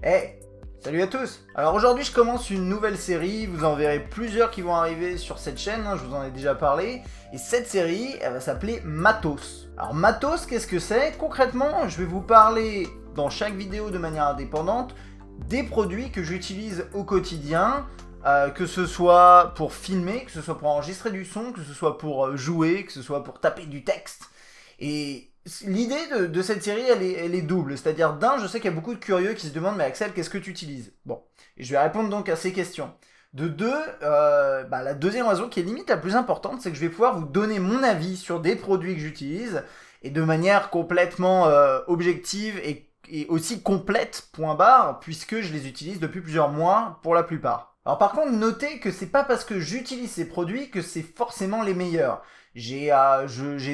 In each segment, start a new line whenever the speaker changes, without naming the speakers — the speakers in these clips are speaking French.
Hey, salut à tous. Alors aujourd'hui je commence une nouvelle série, vous en verrez plusieurs qui vont arriver sur cette chaîne, je vous en ai déjà parlé. Et cette série, elle va s'appeler Matos. Alors Matos, qu'est-ce que c'est? Concrètement, je vais vous parler dans chaque vidéo de manière indépendante des produits que j'utilise au quotidien, que ce soit pour filmer, que ce soit pour enregistrer du son, que ce soit pour jouer, que ce soit pour taper du texte. Et l'idée de cette série, elle est double. C'est-à-dire, d'un, je sais qu'il y a beaucoup de curieux qui se demandent, mais Axel, qu'est-ce que tu utilises? Bon, et je vais répondre donc à ces questions. De deux, la deuxième raison qui est limite la plus importante, c'est que je vais pouvoir vous donner mon avis sur des produits que j'utilise, et de manière complètement objective et aussi complète, point barre, puisque je les utilise depuis plusieurs mois pour la plupart. Alors par contre, notez que c'est pas parce que j'utilise ces produits que c'est forcément les meilleurs. J'ai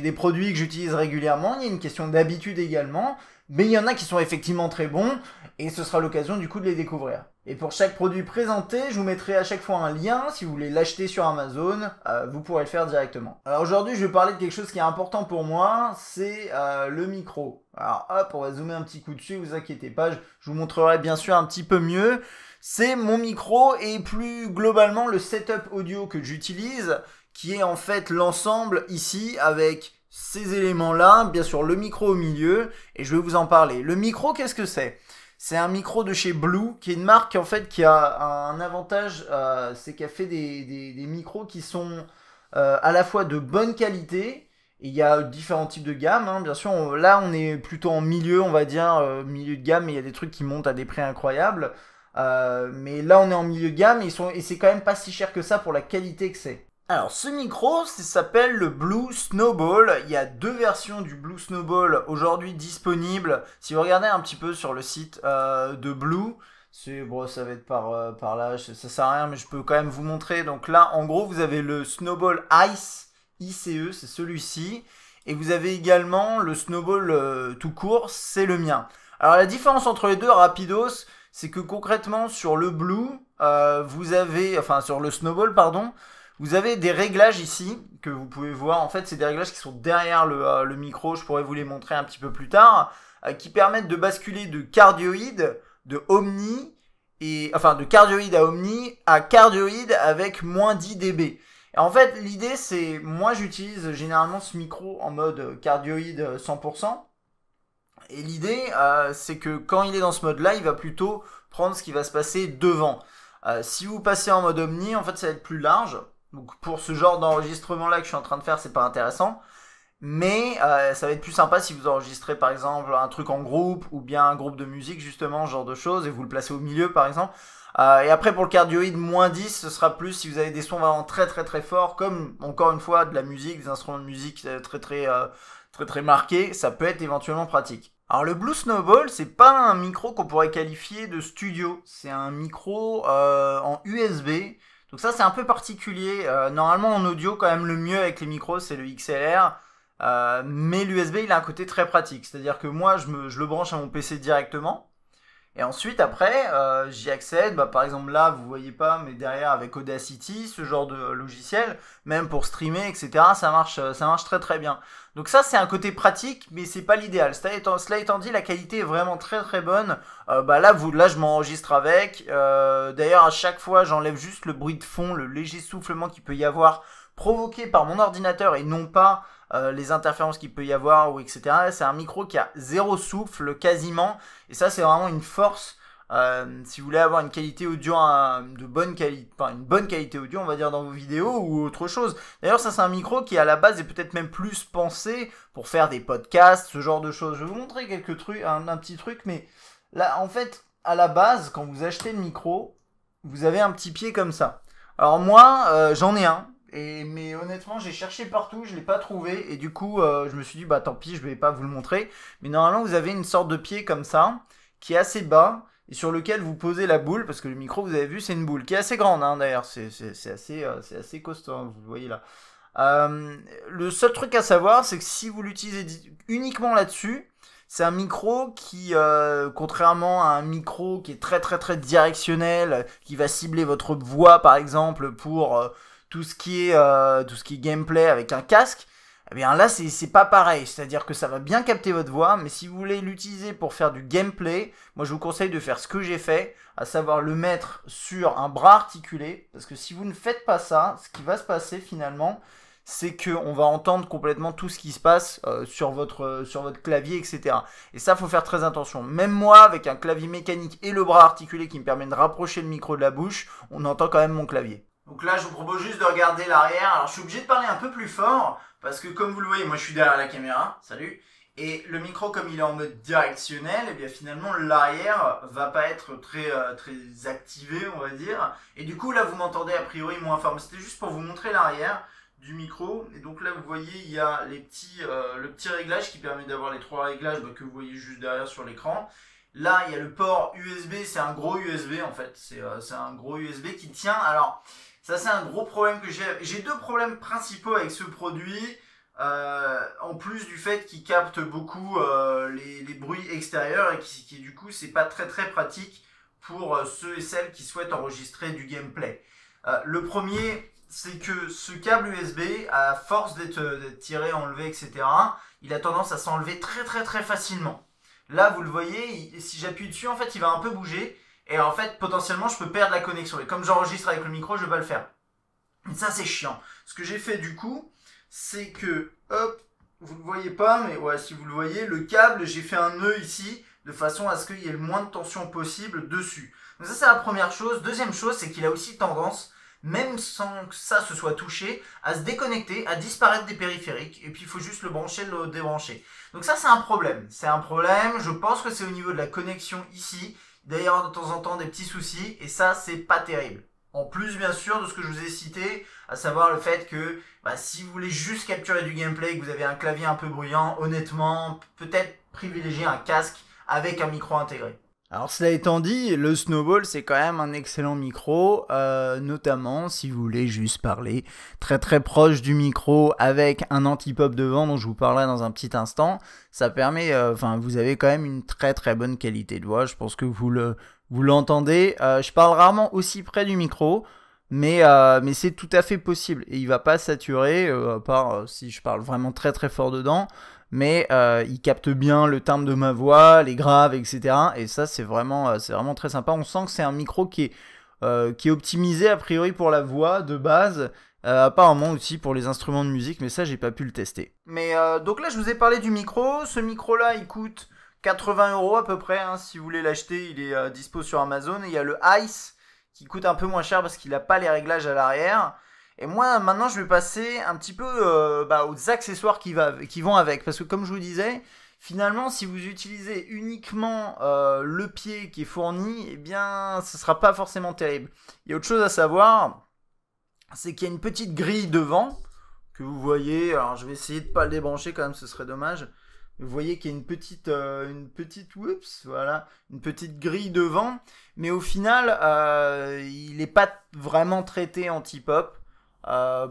des produits que j'utilise régulièrement, il y a une question d'habitude également, mais il y en a qui sont effectivement très bons, et ce sera l'occasion du coup de les découvrir. Et pour chaque produit présenté, je vous mettrai à chaque fois un lien, si vous voulez l'acheter sur Amazon, vous pourrez le faire directement. Alors aujourd'hui, je vais parler de quelque chose qui est important pour moi, c'est le micro. Alors hop, on va zoomer un petit coup dessus, vous inquiétez pas, je vous montrerai bien sûr un petit peu mieux. C'est mon micro et plus globalement le setup audio que j'utilise, qui est en fait l'ensemble ici avec ces éléments-là, bien sûr le micro au milieu, et je vais vous en parler. Le micro, qu'est-ce que c'est? C'est un micro de chez Blue, qui est une marque en fait qui a un avantage, c'est qu'elle fait des micros qui sont à la fois de bonne qualité. Et il y a différents types de gammes, hein. Bien sûr, là on est plutôt en milieu, on va dire, milieu de gamme, mais il y a des trucs qui montent à des prix incroyables. Mais là on est en milieu de gamme et c'est quand même pas si cher que ça pour la qualité que c'est. Alors ce micro, ça s'appelle le Blue Snowball. Il y a deux versions du Blue Snowball aujourd'hui disponibles. Si vous regardez un petit peu sur le site de Blue, bon, ça va être par là, ça sert à rien, mais je peux quand même vous montrer. Donc là, en gros, vous avez le Snowball Ice, ICE, c'est celui-ci. Et vous avez également le Snowball tout court, c'est le mien. Alors la différence entre les deux, rapidos, c'est que concrètement sur le Blue, sur le Snowball, pardon, vous avez des réglages ici que vous pouvez voir. En fait, c'est des réglages qui sont derrière le micro. Je pourrais vous les montrer un petit peu plus tard, qui permettent de basculer de cardioïde, de omni, de cardioïde à omni à cardioïde avec moins 10 dB. Et en fait, l'idée, c'est, moi, j'utilise généralement ce micro en mode cardioïde 100%. Et l'idée, c'est que quand il est dans ce mode-là, il va plutôt prendre ce qui va se passer devant. Si vous passez en mode omni, en fait, ça va être plus large. Donc pour ce genre d'enregistrement là que je suis en train de faire, c'est pas intéressant. Mais ça va être plus sympa si vous enregistrez par exemple un truc en groupe ou bien un groupe de musique justement, ce genre de choses, et vous le placez au milieu par exemple. Et après pour le cardioïde moins 10, ce sera plus si vous avez des sons vraiment très très très forts, comme encore une fois de la musique, des instruments de musique très marqués, ça peut être éventuellement pratique. Alors le Blue Snowball, c'est pas un micro qu'on pourrait qualifier de studio, c'est un micro en USB. Donc ça c'est un peu particulier. Normalement en audio quand même le mieux avec les micros c'est le XLR. Mais l'USB il a un côté très pratique. C'est-à-dire que moi je le branche à mon PC directement. Et ensuite après j'y accède. Par exemple là vous voyez pas, mais derrière avec Audacity, ce genre de logiciel, même pour streamer, etc. Ça marche très très bien. Donc ça c'est un côté pratique, mais c'est pas l'idéal. Cela étant dit, la qualité est vraiment très très bonne. Là je m'enregistre avec. D'ailleurs à chaque fois j'enlève juste le bruit de fond, le léger soufflement qu'il peut y avoir provoqué par mon ordinateur et non pas les interférences qu'il peut y avoir ou etc. C'est un micro qui a zéro souffle quasiment, et ça c'est vraiment une force. Si vous voulez avoir une qualité audio une bonne qualité audio, on va dire, dans vos vidéos ou autre chose. D'ailleurs ça c'est un micro qui à la base est peut-être même plus pensé pour faire des podcasts, ce genre de choses. Je vais vous montrer quelques trucs, un petit truc, mais là en fait à la base quand vous achetez le micro, vous avez un petit pied comme ça. Alors moi j'en ai un. Mais honnêtement, j'ai cherché partout, je l'ai pas trouvé, et du coup, je me suis dit, tant pis, je vais pas vous le montrer. Mais normalement, vous avez une sorte de pied comme ça, qui est assez bas, et sur lequel vous posez la boule, parce que le micro, vous avez vu, c'est une boule, qui est assez grande, hein, d'ailleurs, c'est assez costaud, hein, vous le voyez là. Le seul truc à savoir, c'est que si vous l'utilisez uniquement là-dessus, c'est un micro qui, contrairement à un micro qui est très très très directionnel, qui va cibler votre voix par exemple pour tout ce qui est gameplay avec un casque, eh bien là c'est pas pareil, c'est-à-dire que ça va bien capter votre voix, mais si vous voulez l'utiliser pour faire du gameplay, moi je vous conseille de faire ce que j'ai fait, à savoir le mettre sur un bras articulé, parce que si vous ne faites pas ça, ce qui va se passer finalement, c'est qu'on va entendre complètement tout ce qui se passe sur votre clavier, etc. Et ça, faut faire très attention. Même moi, avec un clavier mécanique et le bras articulé qui me permet de rapprocher le micro de la bouche, on entend quand même mon clavier. Donc là, je vous propose juste de regarder l'arrière. Alors, je suis obligé de parler un peu plus fort, parce que comme vous le voyez, moi je suis derrière la caméra, salut. Et le micro, comme il est en mode directionnel, et bien finalement l'arrière va pas être très activé, on va dire. Et du coup, là, vous m'entendez a priori moins fort. Mais c'était juste pour vous montrer l'arrière du micro. Et donc là, vous voyez, il y a le petit réglage qui permet d'avoir les 3 réglages que vous voyez juste derrière sur l'écran. Là, il y a le port USB, c'est un gros USB en fait. C'est un gros USB qui tient. Alors, ça c'est un gros problème que j'ai. J'ai 2 problèmes principaux avec ce produit. En plus du fait qu'il capte beaucoup les bruits extérieurs et qui du coup c'est pas très pratique pour ceux et celles qui souhaitent enregistrer du gameplay. Le premier, c'est que ce câble USB, à force d'être tiré, enlevé, etc., il a tendance à s'enlever très facilement. Là, vous le voyez, si j'appuie dessus, en fait, il va un peu bouger. Et en fait, potentiellement, je peux perdre la connexion. Et comme j'enregistre avec le micro, je vais pas le faire. Et ça, c'est chiant. Ce que j'ai fait, du coup, c'est que, hop, vous le voyez pas, mais ouais, si vous le voyez, le câble, j'ai fait un nœud ici, de façon à ce qu'il y ait le moins de tension possible dessus. Donc ça, c'est la première chose. Deuxième chose, c'est qu'il a aussi tendance, même sans que ça se soit touché, à se déconnecter, à disparaître des périphériques, et puis il faut juste le brancher, le débrancher. Donc ça, c'est un problème. C'est un problème, je pense que c'est au niveau de la connexion ici. D'ailleurs, de temps en temps, des petits soucis, et ça, c'est pas terrible. En plus, bien sûr, de ce que je vous ai cité, à savoir le fait que si vous voulez juste capturer du gameplay et que vous avez un clavier un peu bruyant, honnêtement, peut-être privilégier un casque avec un micro intégré. Alors cela étant dit, le Snowball c'est quand même un excellent micro, notamment si vous voulez juste parler très proche du micro avec un anti-pop devant dont je vous parlerai dans un petit instant. Ça permet, vous avez quand même une très bonne qualité de voix, je pense que vous l'entendez. Je parle rarement aussi près du micro, mais c'est tout à fait possible et il va pas saturer, à part si je parle vraiment très fort dedans. Mais il capte bien le timbre de ma voix, les graves, etc. Et ça, c'est vraiment très sympa. On sent que c'est un micro qui est optimisé a priori pour la voix de base, apparemment aussi pour les instruments de musique, mais ça, j'ai pas pu le tester. Mais donc là, je vous ai parlé du micro. Ce micro-là, il coûte 80 € à peu près. Hein. Si vous voulez l'acheter, il est dispo sur Amazon. Et il y a le Ice qui coûte un peu moins cher parce qu'il n'a pas les réglages à l'arrière. Et moi, maintenant, je vais passer un petit peu aux accessoires qui vont avec. Parce que comme je vous disais, finalement, si vous utilisez uniquement le pied qui est fourni, eh bien, ce ne sera pas forcément terrible. Il y a autre chose à savoir, c'est qu'il y a une petite grille devant, que vous voyez. Alors, je vais essayer de ne pas le débrancher quand même, ce serait dommage. Vous voyez qu'il y a une petite grille devant. Mais au final, il n'est pas vraiment traité anti-pop.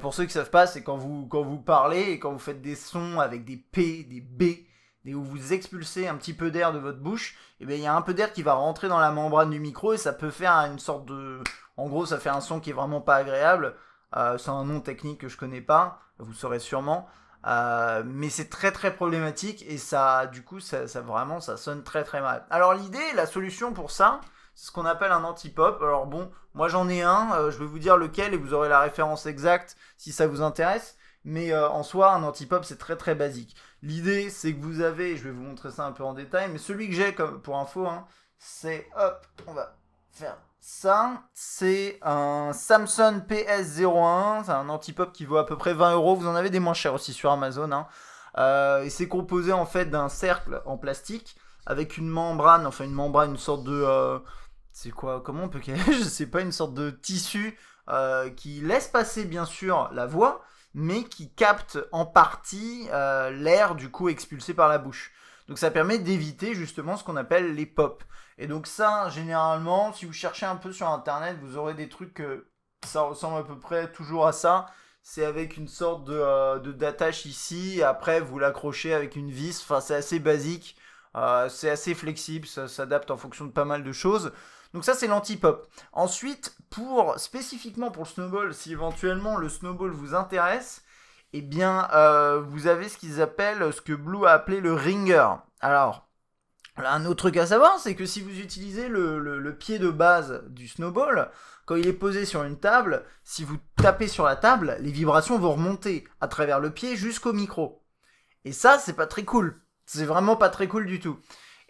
Pour ceux qui ne savent pas, c'est quand vous parlez et quand vous faites des sons avec des P, des B, où vous expulsez un petit peu d'air de votre bouche, et bien il y a un peu d'air qui va rentrer dans la membrane du micro et ça peut faire une sorte de... En gros, ça fait un son qui est vraiment pas agréable. C'est un nom technique que je connais pas, vous saurez sûrement. Mais c'est très problématique et ça, du coup, ça sonne très mal. Alors l'idée, la solution pour ça, c'est ce qu'on appelle un anti-pop. Alors bon, moi j'en ai un, je vais vous dire lequel et vous aurez la référence exacte si ça vous intéresse. Mais en soi, un anti-pop c'est très basique. L'idée c'est que vous avez, je vais vous montrer ça un peu en détail, mais celui que j'ai comme pour info, c'est, hop, on va faire ça. C'est un Samson PS01, c'est un anti-pop qui vaut à peu près 20 €. Vous en avez des moins chers aussi sur Amazon. Et c'est composé en fait d'un cercle en plastique avec une membrane, une sorte de... c'est quoi, comment on peut je sais pas, une sorte de tissu qui laisse passer bien sûr la voix, mais qui capte en partie l'air du coup expulsé par la bouche. Donc ça permet d'éviter justement ce qu'on appelle les pops. Et donc ça, généralement, si vous cherchez un peu sur internet, vous aurez des trucs ça ressemble à peu près toujours à ça. C'est avec une sorte d'attache ici, et après vous l'accrochez avec une vis, enfin c'est assez basique. C'est assez flexible, ça s'adapte en fonction de pas mal de choses. Donc ça c'est l'anti-pop. Ensuite, spécifiquement pour le snowball, si éventuellement le snowball vous intéresse, eh bien, vous avez ce qu'ils appellent, ce que Blue a appelé le ringer. Alors, là, un autre truc à savoir, c'est que si vous utilisez le pied de base du snowball, quand il est posé sur une table, si vous tapez sur la table, les vibrations vont remonter à travers le pied jusqu'au micro. Et ça, c'est pas très cool. C'est vraiment pas très cool du tout.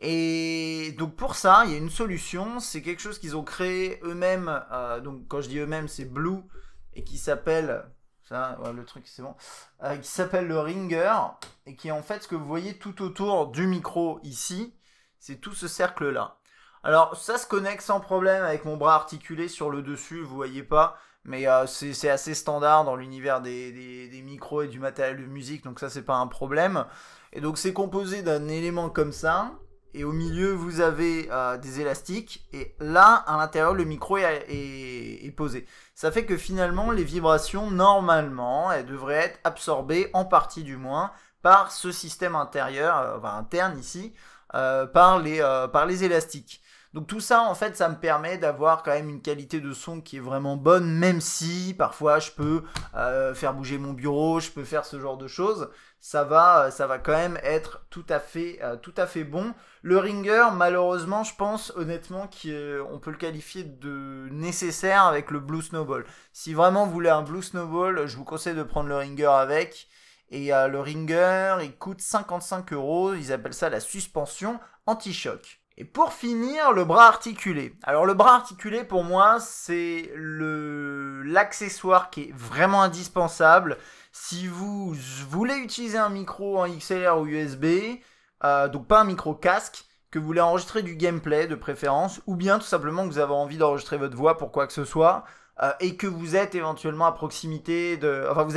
Et donc pour ça, il y a une solution. C'est quelque chose qu'ils ont créé eux-mêmes. Donc quand je dis eux-mêmes, c'est Blue et qui s'appelle... Ça, ouais, le truc, c'est bon. Qui s'appelle le ringer et qui est en fait ce que vous voyez tout autour du micro ici. C'est tout ce cercle-là. Alors, ça se connecte sans problème avec mon bras articulé sur le dessus, vous voyez pas. Mais c'est assez standard dans l'univers des micros et du matériel de musique, donc ça, c'est pas un problème. Et donc, c'est composé d'un élément comme ça. Et au milieu, vous avez des élastiques. Et là, à l'intérieur, le micro est posé. Ça fait que finalement, les vibrations, normalement, elles devraient être absorbées, en partie du moins, par ce système intérieur, interne ici, par les élastiques. Donc tout ça, en fait, ça me permet d'avoir quand même une qualité de son qui est vraiment bonne, même si parfois je peux faire bouger mon bureau, je peux faire ce genre de choses. Ça va quand même être tout à fait bon. Le ringer, malheureusement, je pense honnêtement qu'on peut le qualifier de nécessaire avec le Blue Snowball. Si vraiment vous voulez un Blue Snowball, je vous conseille de prendre le ringer avec. Et le ringer, il coûte 55 €. Ils appellent ça la suspension anti-choc. Et pour finir, le bras articulé. Alors le bras articulé, pour moi, c'est l'accessoire qui est vraiment indispensable. Si vous voulez utiliser un micro en XLR ou USB, donc pas un micro casque, que vous voulez enregistrer du gameplay de préférence, ou bien tout simplement que vous avez envie d'enregistrer votre voix pour quoi que ce soit, et que vous êtes éventuellement à proximité de... Enfin, vous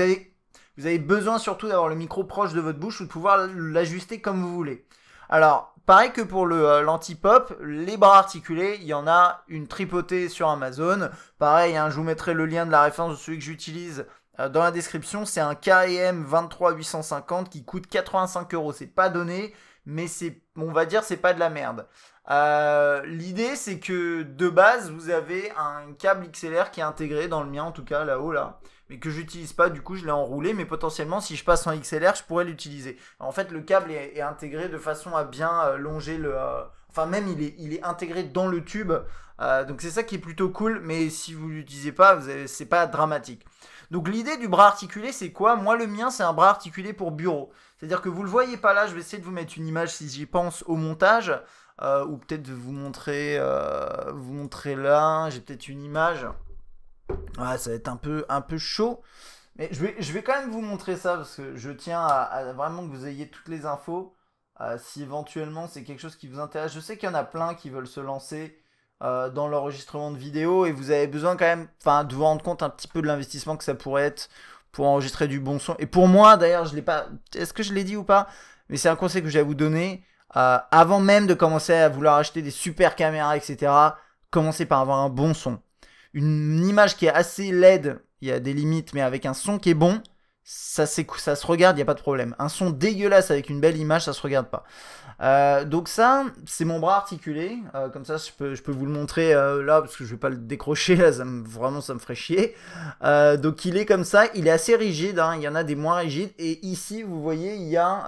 avez besoin surtout d'avoir le micro proche de votre bouche ou de pouvoir l'ajuster comme vous voulez. Alors, pareil que pour l'anti-pop, les bras articulés, il y en a une tripotée sur Amazon. Pareil, je vous mettrai le lien de la référence de celui que j'utilise dans la description. C'est un KM 23850 qui coûte 85 €. C'est pas donné, mais on va dire c'est pas de la merde. L'idée, c'est que de base, vous avez un câble XLR qui est intégré dans le mien, en tout cas là-haut là. Mais que j'utilise pas, du coup je l'ai enroulé, mais potentiellement si je passe en XLR, je pourrais l'utiliser. En fait, le câble est intégré de façon à bien longer enfin même il est intégré dans le tube, donc c'est ça qui est plutôt cool, mais si vous l'utilisez pas, c'est pas dramatique. Donc l'idée du bras articulé, c'est quoi? Moi, le mien, c'est un bras articulé pour bureau. C'est-à-dire que vous le voyez pas là, je vais essayer de vous mettre une image si j'y pense au montage, ou peut-être de vous montrer là, j'ai peut-être une image... Ouais, ça va être un peu chaud. Mais je vais quand même vous montrer ça parce que je tiens à vraiment que vous ayez toutes les infos. Si éventuellement c'est quelque chose qui vous intéresse. Je sais qu'il y en a plein qui veulent se lancer dans l'enregistrement de vidéos et vous avez besoin quand même de vous rendre compte un petit peu de l'investissement que ça pourrait être pour enregistrer du bon son. Et pour moi, d'ailleurs, je l'ai pas. Est-ce que je l'ai dit ou pas? Mais c'est un conseil que j'ai à vous donner. Avant même de commencer à vouloir acheter des super caméras, etc., commencez par avoir un bon son. Une image qui est assez laide, il y a des limites, mais avec un son qui est bon, ça se regarde, il n'y a pas de problème. Un son dégueulasse avec une belle image, ça se regarde pas. Donc ça, c'est mon bras articulé. Comme ça, je peux vous le montrer là, parce que je vais pas le décrocher, là, vraiment ça me ferait chier. Donc il est comme ça, il est assez rigide, il y en a des moins rigides. Et ici, vous voyez, il y a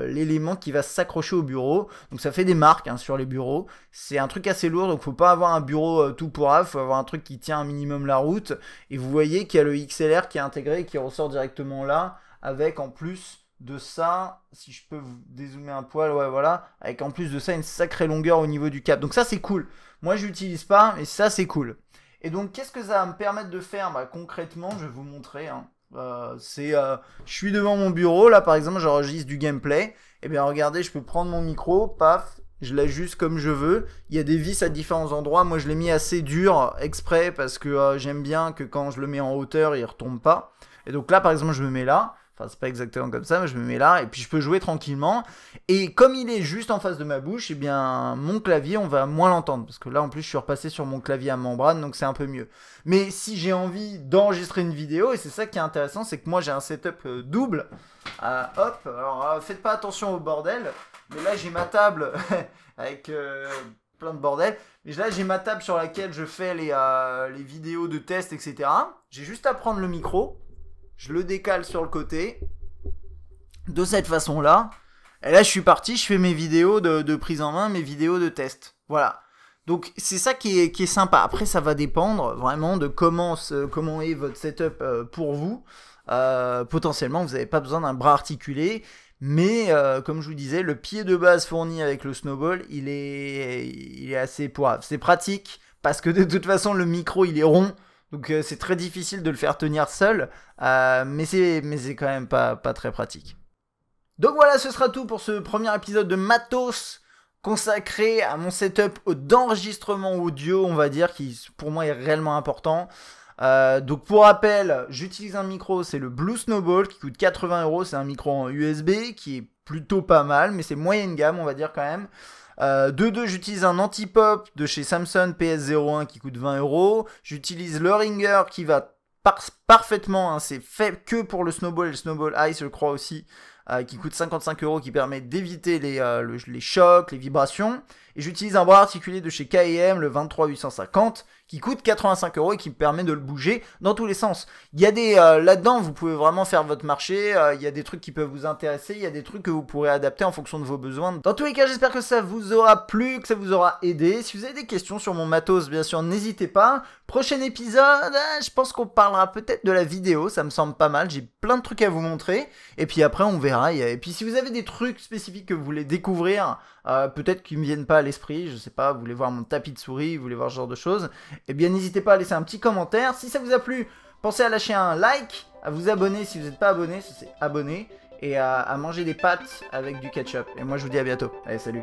l'élément qui va s'accrocher au bureau. Donc ça fait des marques sur les bureaux. C'est un truc assez lourd, donc faut pas avoir un bureau tout pourrave, faut avoir un truc qui tient un minimum la route. Et vous voyez qu'il y a le XLR qui est intégré et qui ressort directement là, avec en plus de ça, si je peux vous dézoomer un poil, ouais voilà, avec en plus de ça une sacrée longueur au niveau du câble. Donc ça c'est cool. Moi je l'utilise pas, mais ça c'est cool. Et donc qu'est-ce que ça va me permettre de faire? Concrètement, je vais vous montrer. Je suis devant mon bureau, là par exemple j'enregistre du gameplay. Et bien regardez, je peux prendre mon micro, paf, je l'ajuste comme je veux. Il y a des vis à différents endroits. Moi je l'ai mis assez dur exprès parce que j'aime bien que quand je le mets en hauteur, il retombe pas. Et donc là par exemple je me mets là. Enfin, c'est pas exactement comme ça, mais je me mets là et puis je peux jouer tranquillement. Et comme il est juste en face de ma bouche, eh bien, mon clavier, on va moins l'entendre. Parce que là, en plus, je suis repassé sur mon clavier à membrane, donc c'est un peu mieux. Mais si j'ai envie d'enregistrer une vidéo, et c'est ça qui est intéressant, c'est que moi, j'ai un setup double. Hop, alors faites pas attention au bordel. Mais là, j'ai ma table avec plein de bordel. Mais là, j'ai ma table sur laquelle je fais les vidéos de test, etc. J'ai juste à prendre le micro. je le décale sur le côté, de cette façon-là. Et là, je suis parti, je fais mes vidéos de prise en main, mes vidéos de test. Voilà. Donc, c'est ça qui est sympa. Après, ça va dépendre vraiment de comment est votre setup pour vous. Potentiellement, vous n'avez pas besoin d'un bras articulé. Mais, comme je vous disais, le pied de base fourni avec le snowball, il est assez pourrave. C'est pratique, parce que de toute façon, le micro, il est rond. Donc, c'est très difficile de le faire tenir seul. Mais c'est quand même pas très pratique. Donc voilà, ce sera tout pour ce premier épisode de Matos consacré à mon setup d'enregistrement audio, on va dire, qui pour moi est réellement important. Donc pour rappel, j'utilise un micro, c'est le Blue Snowball qui coûte 80 €. C'est un micro en USB qui est plutôt pas mal, mais c'est moyenne gamme, on va dire quand même. De deux, j'utilise un anti-pop de chez Samsung PS01 qui coûte 20 €. J'utilise le Ringer qui va parfaitement, hein, c'est fait que pour le Snowball et le Snowball Ice, je crois aussi. Qui coûte 55 €, qui permet d'éviter les chocs, les vibrations. Et j'utilise un bras articulé de chez KM, le 23850, qui coûte 85 € et qui me permet de le bouger dans tous les sens. Il y a des là-dedans, vous pouvez vraiment faire votre marché. Il y a des trucs qui peuvent vous intéresser. Il y a des trucs que vous pourrez adapter en fonction de vos besoins. Dans tous les cas, j'espère que ça vous aura plu, que ça vous aura aidé. Si vous avez des questions sur mon matos, bien sûr, n'hésitez pas. Prochain épisode, je pense qu'on parlera peut-être de la vidéo. Ça me semble pas mal. J'ai plein de trucs à vous montrer. Et puis après, on verra. Et puis si vous avez des trucs spécifiques que vous voulez découvrir, peut-être qui me viennent pas à l'esprit, je sais pas, vous voulez voir mon tapis de souris, vous voulez voir ce genre de choses, eh bien n'hésitez pas à laisser un petit commentaire. Si ça vous a plu, pensez à lâcher un like, à vous abonner si vous n'êtes pas abonné, ça c'est abonner, et à manger des pâtes avec du ketchup. Et moi je vous dis à bientôt. Allez, salut.